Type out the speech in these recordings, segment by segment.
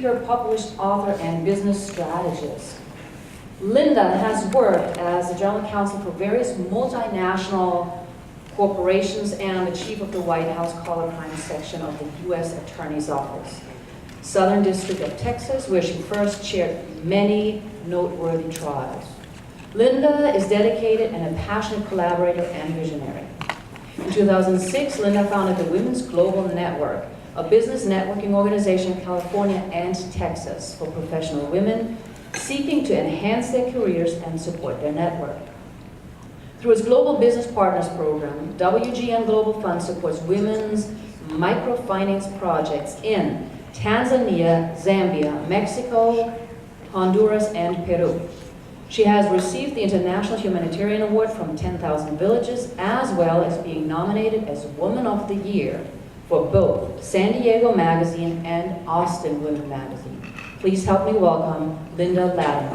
speaker, published author, and business strategist. Linda has worked as the general counsel for various multinational corporations and the chief of the White House Color Crime section of the U.S. Attorney's Office, Southern District of Texas, where she first chaired many noteworthy trials. Linda is dedicated and a passionate collaborator and visionary. In 2006, Linda founded the Women's Global Network, a business networking organization in California and Texas for professional women seeking to enhance their careers and support their network. Through its Global Business Partners program, WGN Global Fund supports women's microfinance projects in Tanzania, Zambia, Mexico, Honduras, and Peru. She has received the International Humanitarian Award from 10,000 Villages, as well as being nominated as Woman of the Year for both San Diego Magazine and Austin Women Magazine. Please help me welcome Linda Latimer.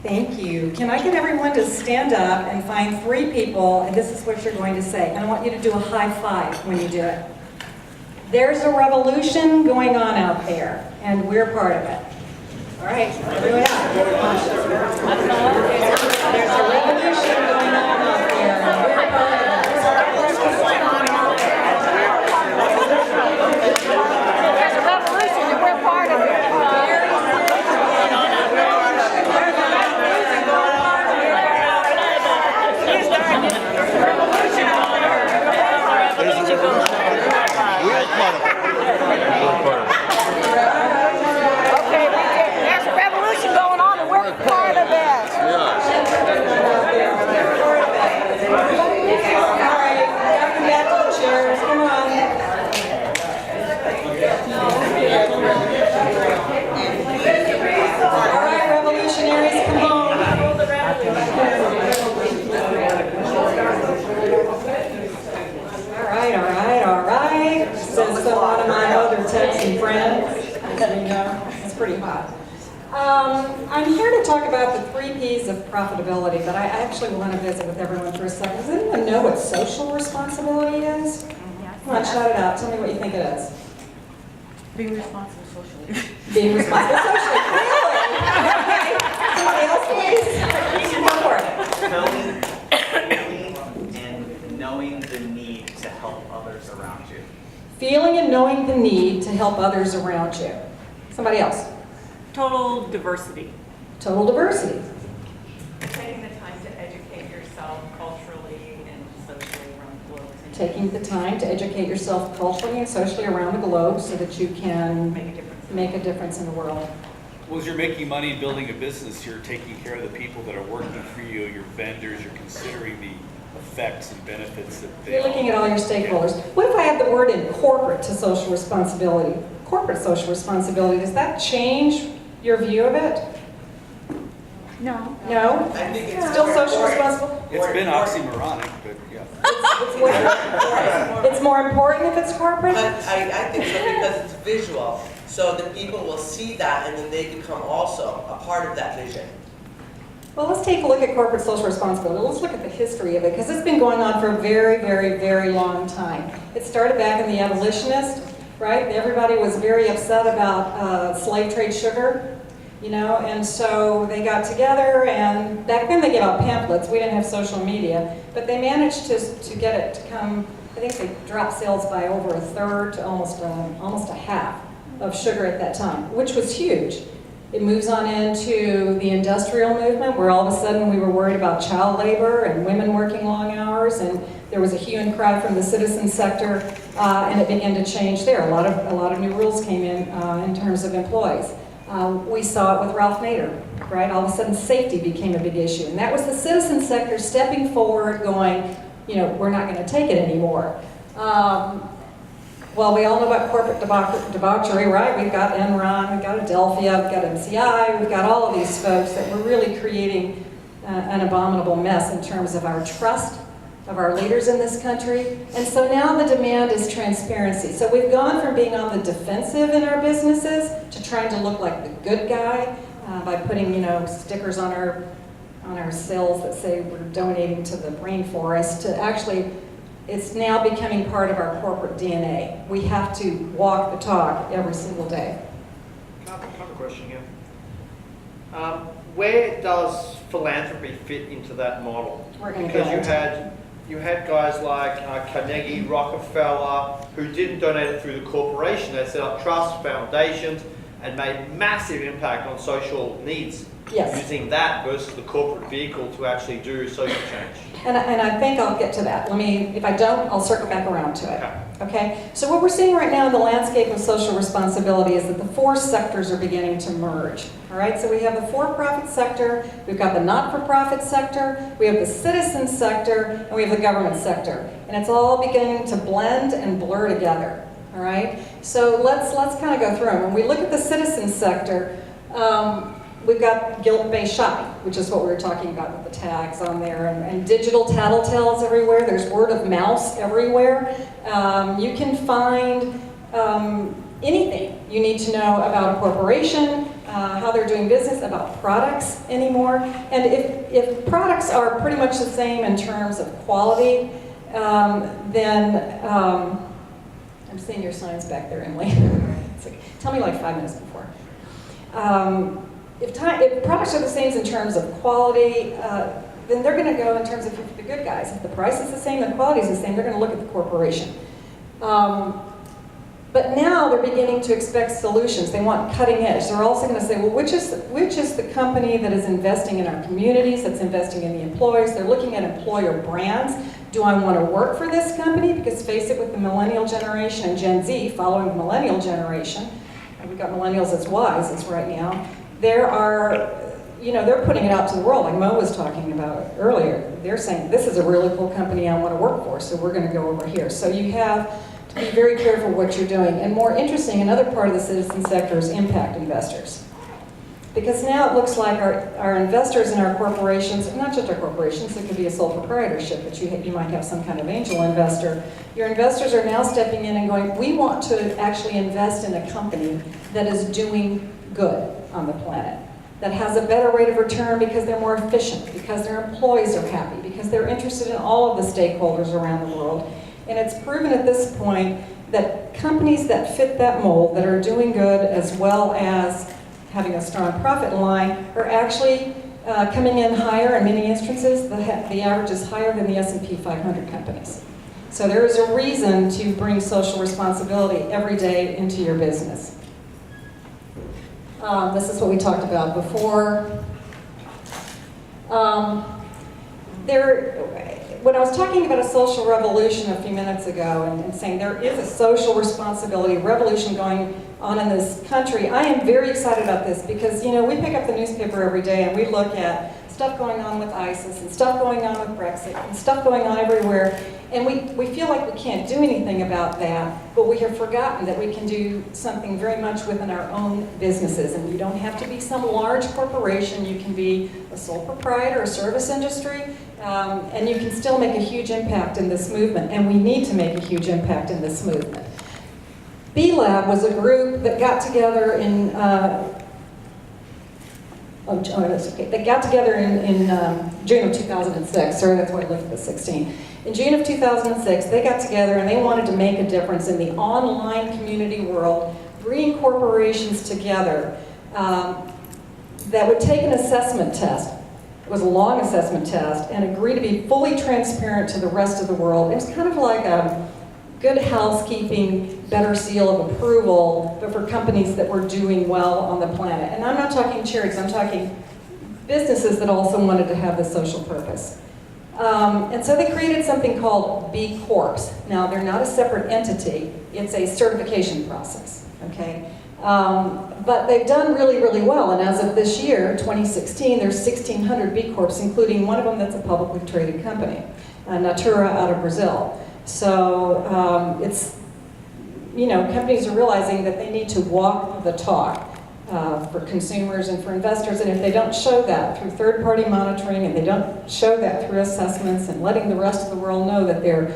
Thank you. Can I get everyone to stand up and find 3 people, and this is what you're going to say. And I want you to do a high five when you do it. There's a revolution going on out there, and we're part of it. All right, everyone else. There's a revolution going on out there, and we're part of it. There's a revolution and we're part of it. Okay, there's a revolution going on and we're part of it. All right, come back to the chairs. Come on. All right, revolutionaries, come home. All right. Says so one of my other Texan friends. It's pretty hot. I'm here to talk about the 3 P's of profitability, but I actually want to visit with everyone for a second. Does anyone know what social responsibility is? Come on, shout it out. Tell me what you think it is. Being responsible socially. Being responsible socially. Really? Okay. Somebody else, please. Go for it. Feeling and knowing the need to help others around you. Feeling and knowing the need to help others around you. Somebody else. Total diversity. Total diversity. Taking the time to educate yourself culturally and socially around the globe. Taking the time to educate yourself culturally and socially around the globe so that you can make a difference in the world. Well, as you're making money building a business, you're taking care of the people that are working for you, your vendors, you're considering the effects and benefits that they You're looking at all your stakeholders. What if I add the word in corporate to social responsibility? Corporate social responsibility, does that change your view of it? No. No? I think it's Still social responsible? It's been oxymoronic, but yeah. It's more important if it's corporate? But I think so because it's visual, so the people will see that and then they become also a part of that vision. Well, let's take a look at corporate social responsibility. Let's look at the history of it, because it's been going on for a very, very, very long time. It started back in the abolitionists, right? Everybody was very upset about slave trade sugar, you know, and so they got together, and back then they gave out pamphlets. We didn't have social media, but they managed to get it to come, I think they dropped sales by over 1/3 to almost a half of sugar at that time, which was huge. It moves on into the industrial movement, where all of a sudden we were worried about child labor and women working long hours, and there was a hue and cry from the citizen sector, and it began to change there. A lot of new rules came in terms of employees. We saw it with Ralph Nader, right? All of a sudden safety became a big issue, and that was the citizen sector stepping forward, going, you know, we're not going to take it anymore. Well, we all know about corporate debauchery, right? We've got Enron, we've got Adelphia, we've got MCI, we've got all of these folks that were really creating an abominable mess in terms of our trust of our leaders in this country. And so now the demand is transparency. So we've gone from being on the defensive in our businesses to trying to look like the good guy by putting, you know, stickers on our sales that say we're donating to the rainforest, to actually It's now becoming part of our corporate DNA. We have to walk the talk every single day. I have a question here. Where does philanthropy fit into that model? We're gonna Because go into you had guys like Carnegie, Rockefeller, who didn't donate it through the corporation. They set up trusts, foundations, and made massive impact on social needs. Yes. Using that versus the corporate vehicle to actually do social change. And I think I'll get to that. If I don't, I'll circle back around to it. Okay? So what we're seeing right now in the landscape of social responsibility is that the four sectors are beginning to merge. All right? So we have the for-profit sector, we've got the not-for-profit sector, we have the citizen sector, and we have the government sector. And it's all beginning to blend and blur together. All right? So let's kind of go through them. When we look at the citizen sector, we've got guilt-based shopping, which is what we were talking about with the tags on there, and digital tattletales everywhere. There's word of mouth everywhere. You can find anything you need to know about a corporation, how they're doing business, about products anymore. And if products are pretty much the same in terms of quality, then I'm seeing your signs back there, Emily. It's like, tell me like 5 minutes before. If products are the same in terms of quality, then they're going to go in terms of the good guys. If the price is the same, the quality is the same, they're going to look at the corporation. But now they're beginning to expect solutions. They want cutting edge. They're also going to say, well, which is the company that is investing in our communities, that's investing in the employees? They're looking at employer brands. Do I want to work for this company? Because face it, with the millennial generation and Gen Z following the millennial generation, and we've got millennials as Ys as right now, there are, they're putting it out to the world, like Mo was talking about earlier. They're saying, this is a really cool company I want to work for, so we're going to go over here. So you have to be very careful what you're doing. And more interesting, another part of the citizen sector is impact investors. Because now it looks like our investors in our corporations, not just our corporations, it could be a sole proprietorship, but you might have some kind of angel investor. Your investors are now stepping in and going, we want to actually invest in a company that is doing good on the planet, that has a better rate of return because they're more efficient, because their employees are happy, because they're interested in all of the stakeholders around the world. And it's proven at this point that companies that fit that mold, that are doing good as well as having a strong profit line, are actually coming in higher. In many instances, the average is higher than the S&P 500 companies. So there is a reason to bring social responsibility every day into your business. This is what we talked about before. When I was talking about a social revolution a few minutes ago and saying there is a social responsibility revolution going on in this country, I am very excited about this because, we pick up the newspaper every day and we look at stuff going on with ISIS and stuff going on with Brexit and stuff going on everywhere. And we feel like we can't do anything about that, but we have forgotten that we can do something very much within our own businesses. And you don't have to be some large corporation. You can be a sole proprietor, a service industry, and you can still make a huge impact in this movement. And we need to make a huge impact in this movement. B-Lab was a group that got together in They got together in June of 2006. Sorry, that's why I left the 16. In June of 2006, they got together and they wanted to make a difference in the online community world, bringing corporations together that would take an assessment test. It was a long assessment test, and agree to be fully transparent to the rest of the world. It was kind of like a good housekeeping, better seal of approval, but for companies that were doing well on the planet. And I'm not talking charities, I'm talking businesses that also wanted to have this social purpose. And so they created something called B Corps. Now, they're not a separate entity, it's a certification process, okay? But they've done really, really well, and as of this year, 2016, there's 1,600 B Corps, including one of them that's a publicly traded company, Natura out of Brazil. So it's, companies are realizing that they need to walk the talk for consumers and for investors, and if they don't show that through third-party monitoring, and they don't show that through assessments and letting the rest of the world know that they're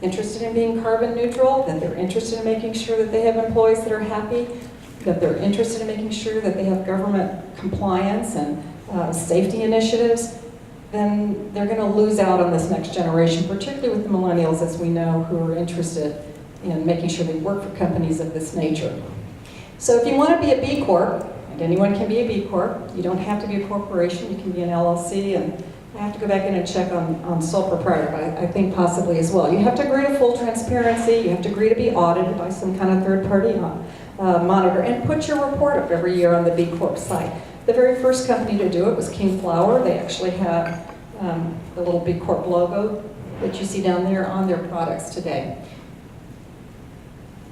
interested in being carbon neutral, that they're interested in making sure that they have employees that are happy, that they're interested in making sure that they have government compliance and safety initiatives, then they're going to lose out on this next generation, particularly with the millennials, as we know, who are interested in making sure they work for companies of this nature. So if you want to be a B Corp, and anyone can be a B Corp, you don't have to be a corporation, you can be an LLC, and I have to go back in and check on sole proprietor, but I think possibly as well. You have to agree to full transparency, you have to agree to be audited by some kind of third-party monitor, and put your report up every year on the B Corp site. The very first company to do it was King Flour. They actually have the little B Corp logo that you see down there on their products today.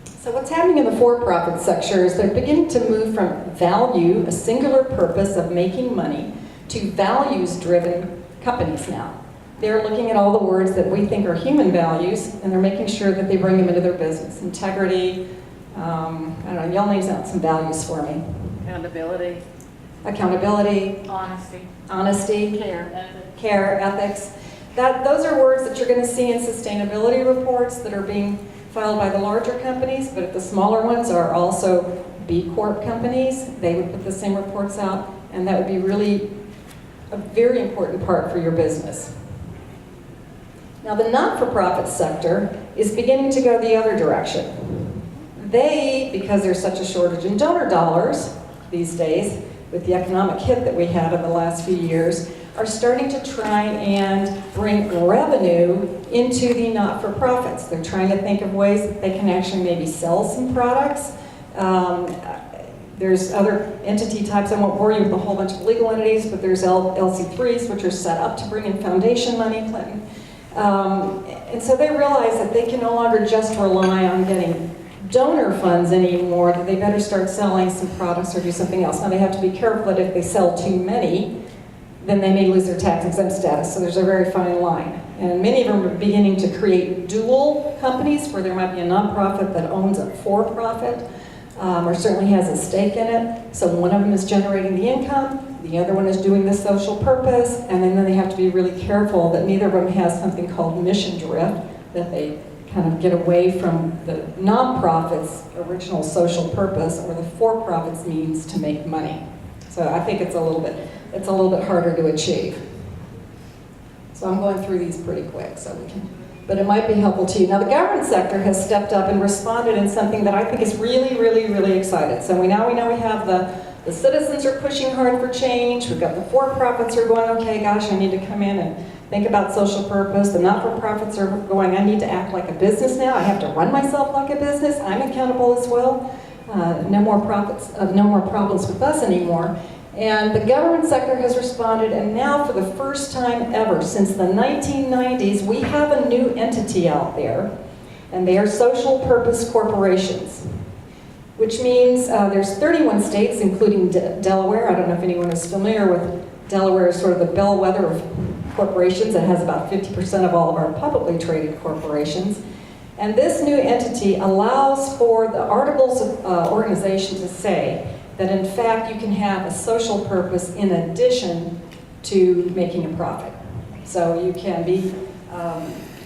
So what's happening in the for-profit sector is they're beginning to move from value, a singular purpose of making money, to values-driven companies now. They're looking at all the words that we think are human values, and they're making sure that they bring them into their business. Integrity, I don't know, y'all name out some values for me. Accountability, Accountability, honesty, care, ethics. Those are words that you're going to see in sustainability reports that are being filed by the larger companies, but if the smaller ones are also B Corp companies, they would put the same reports out, and that would be really a very important part for your business. Now the not-for-profit sector is beginning to go the other direction. They, because there's such a shortage in donor dollars these days, with the economic hit that we had in the last few years, are starting to try and bring revenue into the not-for-profits. They're trying to think of ways that they can actually maybe sell some products. There's other entity types, I won't bore you with a whole bunch of legal entities, but there's LC3s, which are set up to bring in foundation money, Clinton. And so they realize that they can no longer just rely on getting donor funds anymore, that they better start selling some products or do something else. Now they have to be careful that if they sell too many, then they may lose their tax-exempt status, so there's a very fine line. And many of them are beginning to create dual companies where there might be a nonprofit that owns a for-profit, or certainly has a stake in it. So one of them is generating the income, the other one is doing the social purpose, and then they have to be really careful that neither of them has something called mission drift, that they kind of get away from the nonprofit's original social purpose or the for-profit's means to make money. So I think it's a little bit harder to achieve. So I'm going through these pretty quick, so we can, but it might be helpful to you. Now the government sector has stepped up and responded in something that I think is really, really, really exciting. So we know we have the citizens are pushing hard for change. We've got the for-profits who are going, okay, gosh, I need to come in and think about social purpose. The not-for-profits are going, I need to act like a business now. I have to run myself like a business. I'm accountable as well. No more problems with us anymore. And the government sector has responded, and now for the first time ever since the 1990s, we have a new entity out there, and they are social purpose corporations, which means there's 31 states, including Delaware. I don't know if anyone is familiar with Delaware as sort of the bellwether of corporations. It has about 50% of all of our publicly traded corporations. And this new entity allows for the articles of organization to say that in fact you can have a social purpose in addition to making a profit. So you can be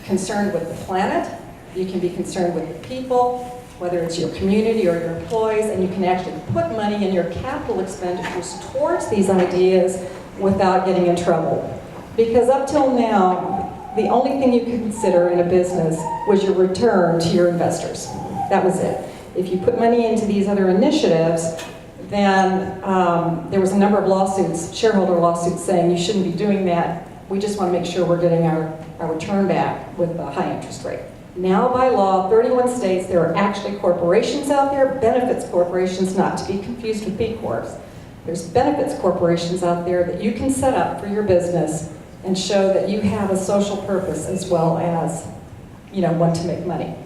concerned with the planet, you can be concerned with the people, whether it's your community or your employees, and you can actually put money in your capital expenditures towards these ideas without getting in trouble. Because up till now, the only thing you could consider in a business was your return to your investors. That was it. If you put money into these other initiatives, then there was a number of lawsuits, shareholder lawsuits, saying you shouldn't be doing that. We just want to make sure we're getting our return back with a high interest rate. Now by law, 31 states, there are actually corporations out there, benefits corporations, not to be confused with B Corps. There's benefits corporations out there that you can set up for your business and show that you have a social purpose as well as, one to make money.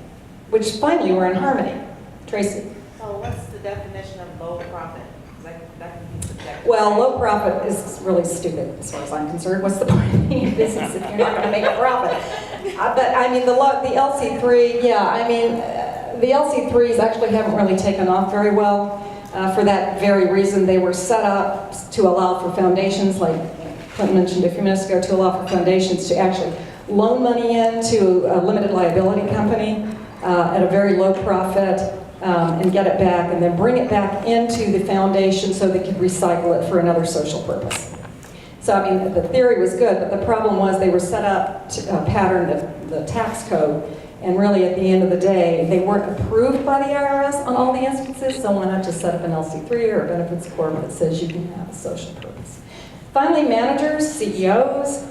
Which finally we're in harmony. Tracy. So what's the definition of low profit? That can be subjective. Well, low profit is really stupid as far as I'm concerned. What's the point of being in business if you're not going to make a profit? But I mean, the LC3, the LC3s actually haven't really taken off very well. For that very reason, they were set up to allow for foundations, like Clinton mentioned a few minutes ago, to allow for foundations to actually loan money into a limited liability company at a very low profit and get it back, and then bring it back into the foundation so they could recycle it for another social purpose. So, I mean, the theory was good, but the problem was they were set up to pattern the tax code, and really at the end of the day, they weren't approved by the IRS on all the instances, so why not just set up an LC3 or a benefits corp that says you can have a social purpose. Finally, managers, CEOs,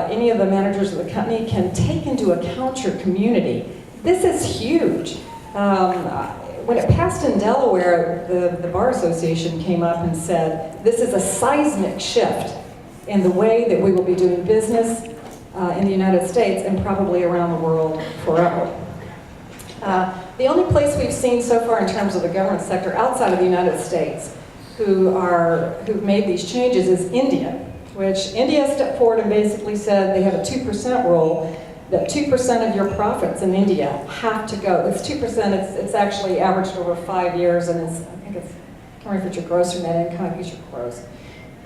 any of the managers of the company can take into account your community. This is huge. When it passed in Delaware, the Bar Association came up and said, this is a seismic shift in the way that we will be doing business in the United States and probably around the world forever. The only place we've seen so far in terms of the government sector outside of the United States who've made these changes is India, which India stepped forward and basically said they have a 2% rule, that 2% of your profits in India have to go. It's 2%, it's actually averaged over 5 years, and I think it's, I can't remember if it's your gross or net income, I think it's your gross,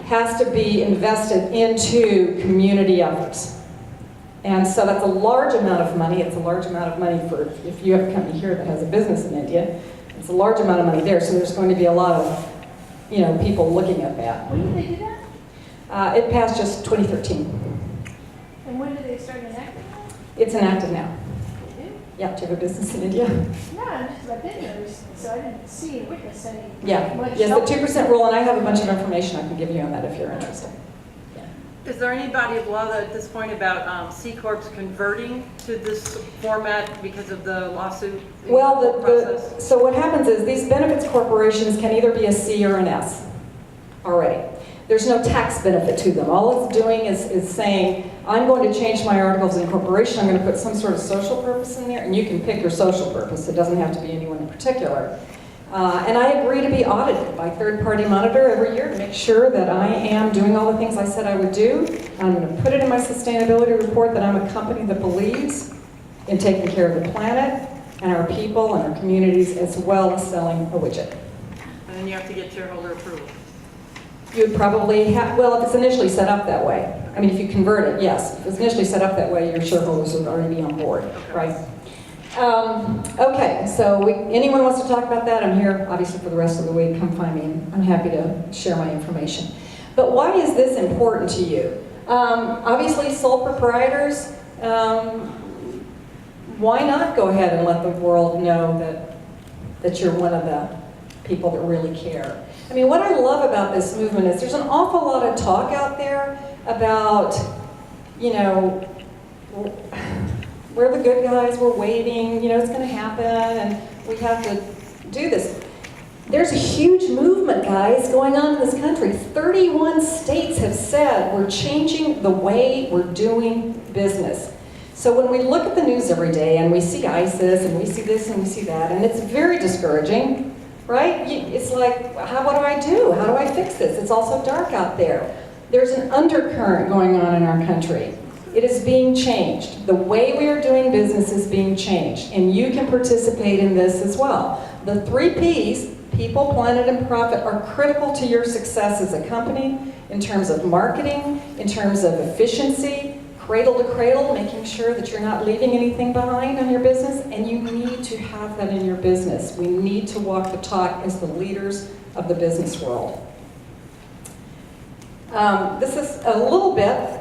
has to be invested into community efforts. And so that's a large amount of money. It's a large amount of money for, if you have a company here that has a business in India, it's a large amount of money there, so there's going to be a lot of, people looking at that. When did they do that? It passed just 2013. And when did they start enacting that? It's enacted now. They did? Yeah, do you have a business in India? No, I've been there recently, so I didn't see or witness any. Yeah, much yes, help. the 2% rule, and I have a bunch of information I can give you on that if you're interested. Is there any body of law at this point about C Corps converting to this format because of the lawsuit? Well, process? so what happens is these benefits corporations can either be a C or an S already. There's no tax benefit to them. All it's doing is saying, I'm going to change my articles of incorporation, I'm going to put some sort of social purpose in there, and you can pick your social purpose. It doesn't have to be anyone in particular. And I agree to be audited by third-party monitor every year to make sure that I am doing all the things I said I would do. I'm going to put it in my sustainability report that I'm a company that believes in taking care of the planet and our people and our communities, as well as selling a widget. And then you have to get shareholder approval. You would probably have, well, if it's initially set up that way. I mean, if you convert it, yes. If it's initially set up that way, your shareholders would already be on board, right? Okay, so anyone wants to talk about that? I'm here, obviously, for the rest of the week. Come find me. I'm happy to share my information. But why is this important to you? Obviously, sole proprietors, why not go ahead and let the world know that you're one of the people that really care? I mean, what I love about this movement is there's an awful lot of talk out there about, we're the good guys, we're waiting, it's going to happen, and we have to do this. There's a huge movement, guys, going on in this country. 31 states have said we're changing the way we're doing business. So when we look at the news every day and we see ISIS and we see this and we see that, and it's very discouraging, right? It's like, what do I do? How do I fix this? It's also dark out there. There's an undercurrent going on in our country. It is being changed. The way we are doing business is being changed, and you can participate in this as well. The 3 Ps, people, planet, and profit, are critical to your success as a company in terms of marketing, in terms of efficiency, cradle to cradle, making sure that you're not leaving anything behind on your business, and you need to have that in your business. We need to walk the talk as the leaders of the business world. This is a little bit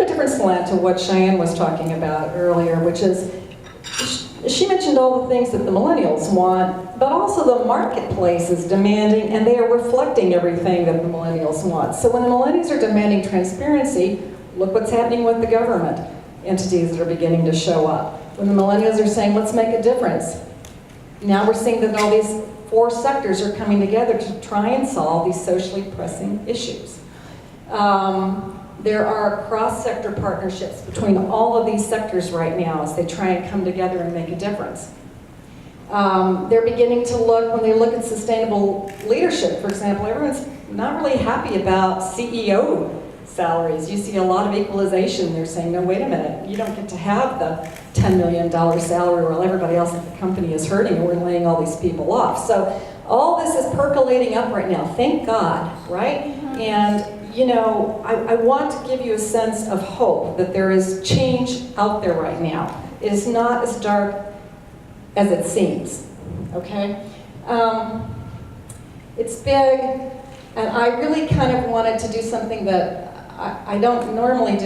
different slant to what Cheyenne was talking about earlier, which is, she mentioned all the things that the millennials want, but also the marketplace is demanding, and they are reflecting everything that the millennials want. So when the millennials are demanding transparency, look what's happening with the government entities that are beginning to show up. When the millennials are saying, let's make a difference, now we're seeing that all these 4 sectors are coming together to try and solve these socially pressing issues. There are cross-sector partnerships between all of these sectors right now as they try and come together and make a difference. They're beginning to look, when they look at sustainable leadership, for example, everyone's not really happy about CEO salaries. You see a lot of equalization. They're saying, no, wait a minute, you don't get to have the $10 million salary while everybody else at the company is hurting and we're laying all these people off. So all this is percolating up right now, thank God, right? And I want to give you a sense of hope that there is change out there right now. It is not as dark as it seems, okay? It's big, and I really kind of wanted to do something that I don't normally do